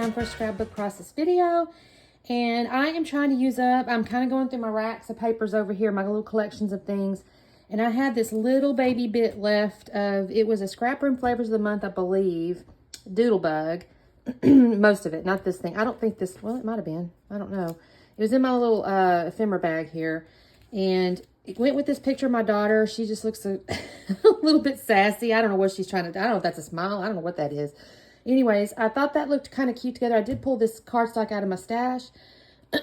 time for a scrapbook process video. And I am trying to use up, I'm kind of going through my racks of papers over here, my little collections of things. And I had this little baby bit left of, it was a Scrap Room Flavors of the Month, I believe, Doodlebug. Most of it, not this thing. I don't think this, well, it might have been. I don't know. It was in my little ephemera bag here. And it went with this picture of my daughter. She just looks a little bit sassy. I don't know what she's trying to, I don't know if that's a smile. I don't know what that is. Anyways, I thought that looked kind of cute together. I did pull this cardstock out of my stash.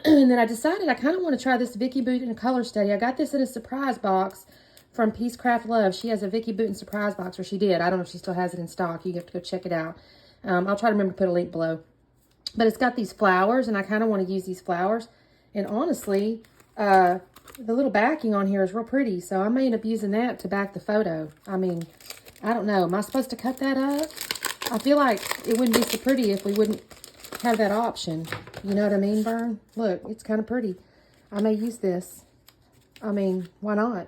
And then I decided I kind of want to try this Vicky Booten color study. I got this in a surprise box from Peace Craft Love. She has a Vicky Booten surprise box, or she did. I don't know if she still has it in stock. You have to go check it out. I'll try to remember to put a link below. But it's got these flowers, and I kind of want to use these flowers. And honestly, the little backing on here is real pretty, so I may end up using that to back the photo. I mean, I don't know. Am I supposed to cut that up? I feel like it wouldn't be so pretty if we wouldn't have that option. You know what I mean, Vern? Look, it's kind of pretty. I may use this. I mean, why not?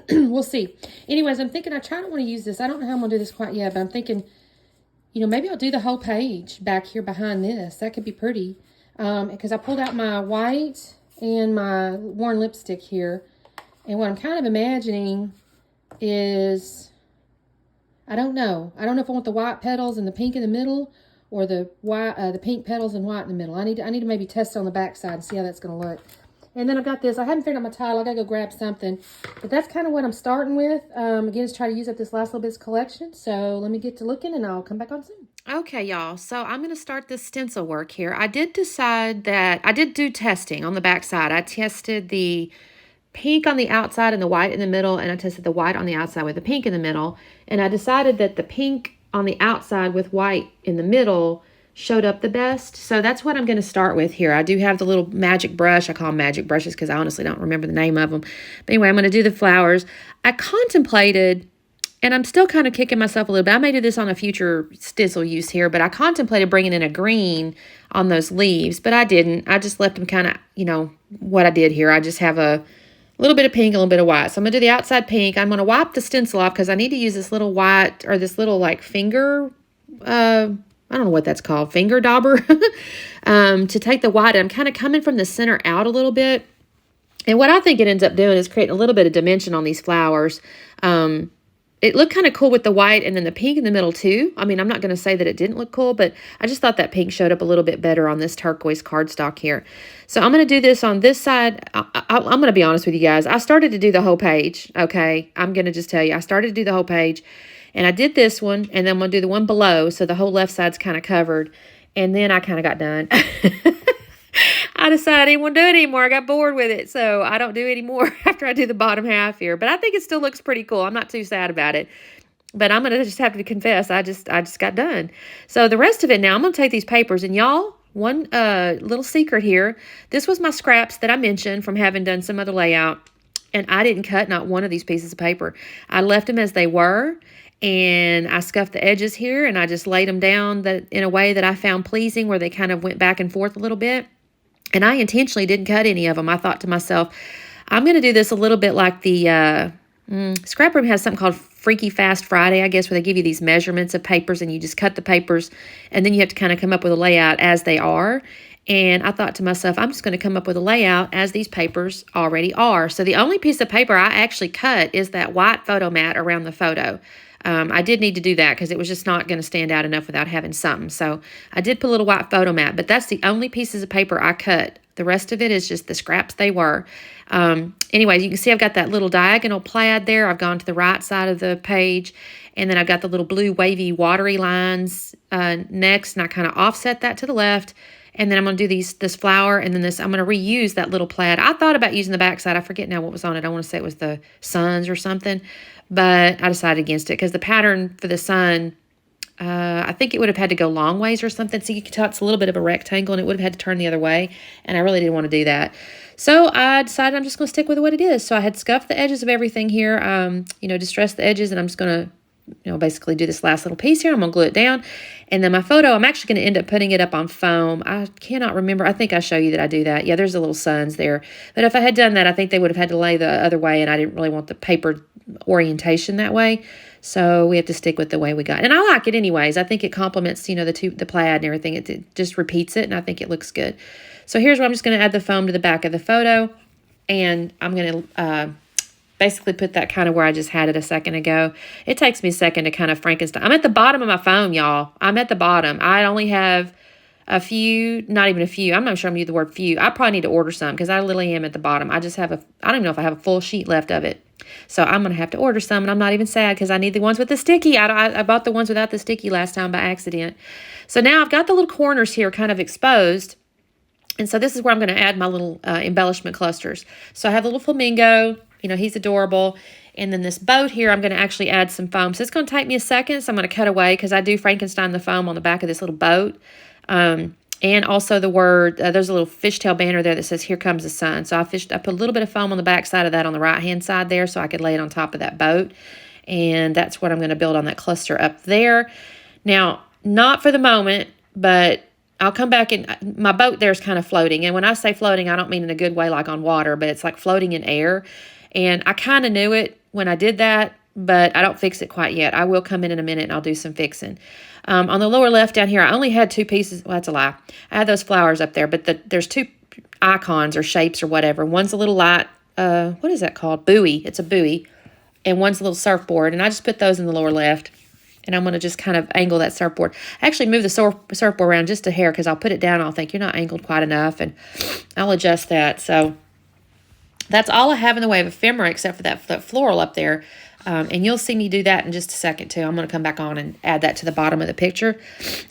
We'll see. Anyways, I'm thinking I kind of want to use this. I don't know how I'm going to do this quite yet, but I'm thinking, you know, maybe I'll do the whole page back here behind this. That could be pretty. Because I pulled out my white and my worn lipstick here. And what I'm kind of imagining is, I don't know. I don't know if I want the white petals and the pink in the middle, or the white, the pink petals and white in the middle. I need to maybe test it on the back side and see how that's going to look. And then I've got this. I haven't figured out my title. I got to go grab something. But that's kind of what I'm starting with. Again, is try to use up this last little bit's collection. So let me get to looking, and I'll come back on soon. Okay, y'all. So I'm going to start this stencil work here. I did decide that I did do testing on the back side. I tested the pink on the outside and the white in the middle, and I tested the white on the outside with the pink in the middle. And I decided that the pink on the outside with white in the middle showed up the best. So that's what I'm going to start with here. I do have the little magic brush. I call them magic brushes because I honestly don't remember the name of them. But anyway, I'm going to do the flowers. I contemplated, and I'm still kind of kicking myself a little bit. I may do this on a future stencil use here, but I contemplated bringing in a green on those leaves, but I didn't. I just left them kind of, you know, what I did here. I just have a little bit of pink, a little bit of white. So I'm going to do the outside pink. I'm going to wipe the stencil off because I need to use this little white, or this little like finger, I don't know what that's called, finger dauber, to take the white. I'm kind of coming from the center out a little bit. And what I think it ends up doing is creating a little bit of dimension on these flowers. It looked kind of cool with the white and then the pink in the middle too. I mean, I'm not going to say that it didn't look cool, but I just thought that pink showed up a little bit better on this turquoise cardstock here. So I'm going to do this on this side. I'm going to be honest with you guys. I started to do the whole page, okay? I'm going to just tell you. I started to do the whole page, and I did this one, and then I'm going to do the one below, so the whole left side's kind of covered. And then I kind of got done. I decided I didn't want to do it anymore. I got bored with it, so I don't do it anymore after I do the bottom half here. But I think it still looks pretty cool. I'm not too sad about it. But I'm going to just have to confess, I just got done. So the rest of it now, I'm going to take these papers. And y'all, one little secret here. This was my scraps that I mentioned from having done some other layout. And I didn't cut not one of these pieces of paper. I left them as they were. And I scuffed the edges here. And I just laid them down in a way that I found pleasing, where they kind of went back and forth a little bit. And I intentionally didn't cut any of them. I thought to myself, I'm going to do this a little bit like the Scrap Room has something called Freaky Fast Friday, I guess, where they give you these measurements of papers and you just cut the papers, and then you have to kind of come up with a layout as they are. And I thought to myself, I'm just going to come up with a layout as these papers already are. So the only piece of paper I actually cut is that white photo mat around the photo. I did need to do that because it was just not going to stand out enough without having something. So I did put a little white photo mat, but that's the only pieces of paper I cut. The rest of it is just the scraps they were. Anyway, you can see I've got that little diagonal plaid there. I've gone to the right side of the page, and then I've got the little blue wavy watery lines next, and I kind of offset that to the left. And then I'm going to do this flower, and then this, I'm going to reuse that little plaid. I thought about using the back side. I forget now what was on it. I want to say it was the suns or something, but I decided against it because the pattern for the sun, I think it would have had to go long ways or something. So you can tell it's a little bit of a rectangle, and it would have had to turn the other way, and I really didn't want to do that. So I decided I'm just going to stick with what it is. So I had scuffed the edges of everything here, you know, distressed the edges, and I'm just going to, you know, basically do this last little piece here. I'm going to glue it down. And then my photo, I'm actually going to end up putting it up on foam. I cannot remember. I think I show you that I do that. Yeah, there's the little suns there. But if I had done that, I think they would have had to lay the other way, and I didn't really want the paper orientation that way. So we have to stick with the way we got. And I like it anyways. I think it complements, you know, the plaid and everything. It just repeats it, and I think it looks good. So here's where I'm just going to add the foam to the back of the photo. And I'm going to basically put that kind of where I just had it a second ago. It takes me a second to kind of Frankenstein. I'm at the bottom of my foam, y'all. I'm at the bottom. I only have a few, not even a few. I'm not sure I'm using the word few. I probably need to order some because I literally am at the bottom. I just have I don't even know if I have a full sheet left of it. So I'm going to have to order some, and I'm not even sad because I need the ones with the sticky. I bought the ones without the sticky last time by accident. So now I've got the little corners here kind of exposed. And so this is where I'm going to add my little embellishment clusters. So I have the little flamingo. You know, he's adorable. And then this boat here, I'm going to actually add some foam. So it's going to take me a second. So I'm going to cut away because I do Frankenstein the foam on the back of this little boat. And also the word, there's a little fishtail banner there that says, "Here comes the sun." So I put a little bit of foam on the back side of that on the right-hand side there so I could lay it on top of that boat. And that's what I'm going to build on that cluster up there. Now, not for the moment, but I'll come back and my boat there is kind of floating. And when I say floating, I don't mean in a good way like on water, but it's like floating in air. And I kind of knew it when I did that, but I don't fix it quite yet. I will come in a minute and I'll do some fixing. On the lower left down here, I only had two pieces. Well, that's a lie. I had those flowers up there, but there's two icons or shapes or whatever. One's a little light, what is that called? Buoy. It's a buoy. And one's a little surfboard. And I just put those in the lower left. And I'm going to just kind of angle that surfboard. I actually move the surfboard around just a hair because I'll put it down and I'll think you're not angled quite enough. And I'll adjust that. So that's all I have in the way of ephemera except for that floral up there. And you'll see me do that in just a second too. I'm going to come back on and add that to the bottom of the picture.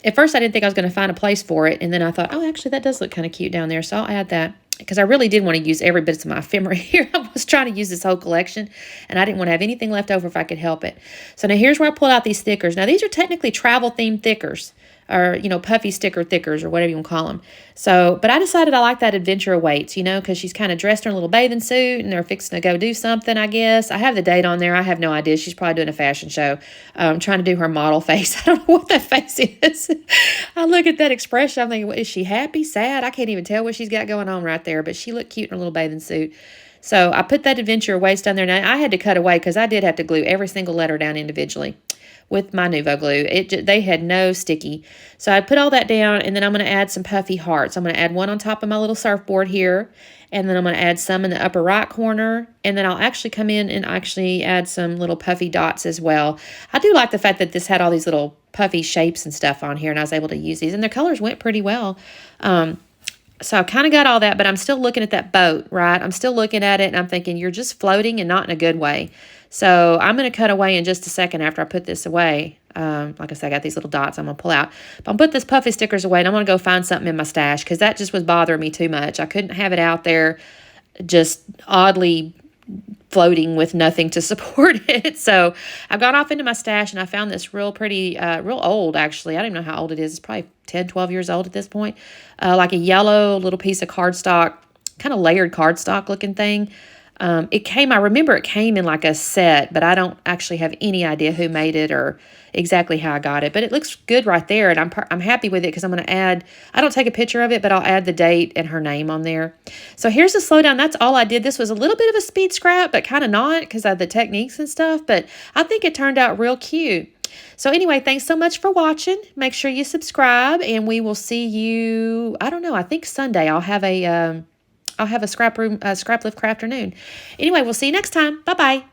At first I didn't think I was going to find a place for it. And then I thought, oh, actually that does look kind of cute down there. So I'll add that. Because I really did want to use every bit of my ephemera here. I was trying to use this whole collection, and I didn't want to have anything left over if I could help it. So now here's where I pulled out these stickers. Now these are technically travel-themed stickers, or, you know, puffy sticker thickers, or whatever you want to call them. So, but I decided I like that adventure awaits, you know, because she's kind of dressed in a little bathing suit, and they're fixing to go do something, I guess. I have the date on there. I have no idea. She's probably doing a fashion show, trying to do her model face. I don't know what that face is. I look at that expression, I'm thinking, is she happy, sad? I can't even tell what she's got going on right there, but she looked cute in a little bathing suit. So I put that adventure awaits down there. Now, I had to cut away because I did have to glue every single letter down individually with my Nuvo glue. They had no sticky. So I put all that down, and then I'm going to add some puffy hearts. I'm going to add one on top of my little surfboard here, and then I'm going to add some in the upper right corner, and then I'll actually come in and actually add some little puffy dots as well. I do like the fact that this had all these little puffy shapes and stuff on here, and I was able to use these, and their colors went pretty well. So I kind of got all that, but I'm still looking at that boat, right? I'm still looking at it, and I'm thinking, you're just floating and not in a good way. So I'm going to cut away in just a second after I put this away. Like I said, I got these little dots I'm going to pull out. But I'm going to put this puffy stickers away, and I'm going to go find something in my stash because that just was bothering me too much. I couldn't have it out there just oddly floating with nothing to support it. So I've gone off into my stash, and I found this real pretty, real old, actually. I don't even know how old it is. It's probably 10, 12 years old at this point. Like a yellow little piece of cardstock, kind of layered cardstock looking thing. I remember it came in like a set, but I don't actually have any idea who made it or exactly how I got it. But it looks good right there, and I'm happy with it because I'm going to add, I don't take a picture of it, but I'll add the date and her name on there. So here's the slowdown. That's all I did. This was a little bit of a speed scrap, but kind of not because of the techniques and stuff. But I think it turned out real cute. So anyway, thanks so much for watching. Make sure you subscribe, and we will see you, I don't know, I think Sunday I'll have a scrap lift afternoon. Anyway, we'll see you next time. Bye-bye.